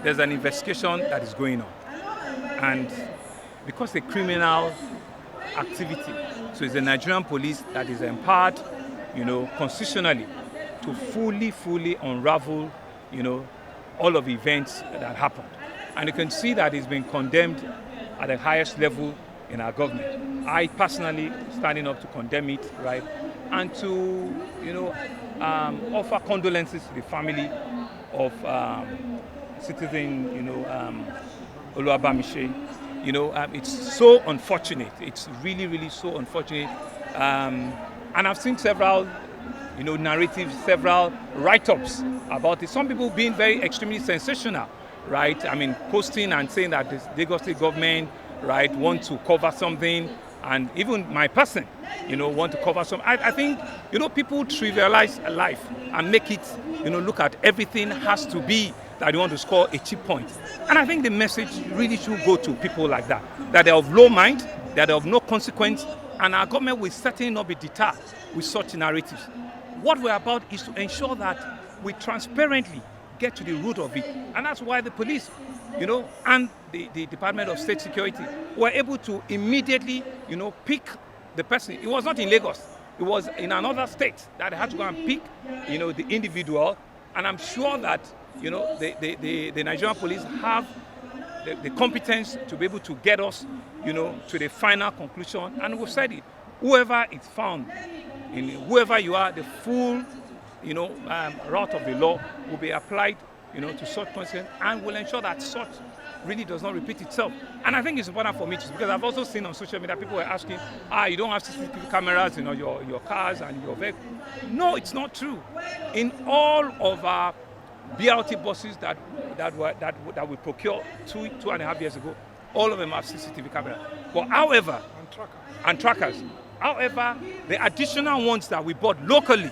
there's an investigation that is going on. And because the criminal activity, so it's the Nigerian police that is empowered, constitutionally to fully unravel, all of the events that happened. And you can see that it's been condemned at the highest level in our government. I personally standing up to condemn it, right? And to, offer condolences to the family of citizen, Bamise. It's so unfortunate. It's really so unfortunate. And I've seen several, narratives, several write-ups about it. Some people being very extremely sensational, right? I mean, posting and saying that the Lagos State government, right, want to cover something, and even my person, want to cover some. I think, people trivialize life and make it, look at everything has to be that you want to score a cheap point. And I think the message really should go to people like that they're of low mind, that they're of no consequence, and our government will certainly not be deterred with such narratives. What we're about is to ensure that we transparently get to the root of it. And that's why the police, and the Department of State Security were able to immediately, pick the person. It was not in Lagos. It was in another state that they had to go and pick, the individual. And I'm sure that, the Nigerian police have the competence to be able to get us, to the final conclusion. And we've said it, whoever is found, whoever you are, the full, route of the law will be applied, to such consequence, and will ensure that such really does not repeat itself. And I think it's important for me because I've also seen on social media people were asking, you don't have CCTV cameras, your cars and your vehicles. No, it's not true. In all of our BRT buses that we procured two and a half years ago, all of them have CCTV cameras. But however, and trackers. However, the additional ones that we bought locally,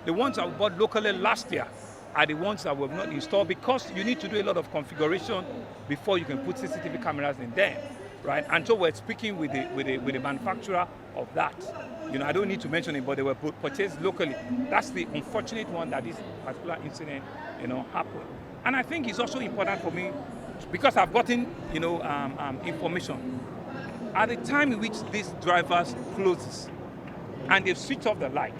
the ones that we bought locally last year, are the ones that we have not installed because you need to do a lot of configuration before you can put CCTV cameras in there, right? And so we're speaking with the manufacturer of that. I don't need to mention it, but they were purchased locally. That's the unfortunate one that this particular incident, happened. And I think it's also important for me because I've gotten, information. At the time in which these drivers closes and they switch off the light,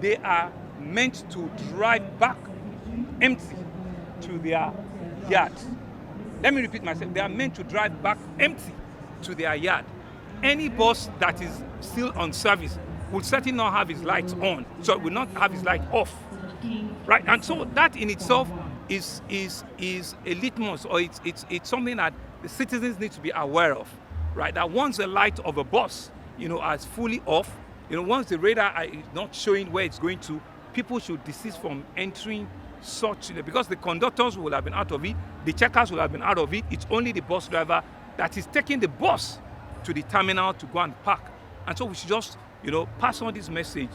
they are meant to drive back empty to their yard. Let me repeat myself. They are meant to drive back empty to their yard. Any bus that is still on service will certainly not have its lights on, so it will not have its light off, right? And so that in itself is a litmus, or it's something that the citizens need to be aware of, right? That once the light of a bus, is fully off, once the radar is not showing where it's going to, people should desist from entering such, because the conductors will have been out of it, the checkers will have been out of it. It's only the bus driver that is taking the bus to the terminal to go and park. And so we should just, pass on this message,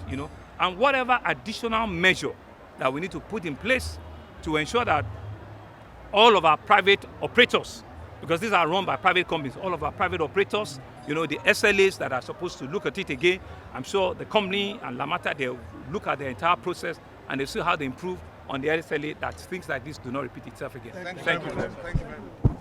and whatever additional measure that we need to put in place to ensure that all of our private operators, because these are run by private companies, all of our private operators, the SLAs that are supposed to look at it again, I'm sure the company and Lamata, they'll look at the entire process and they'll see how they improve on the SLA that things like this do not repeat itself again. Thank you very much.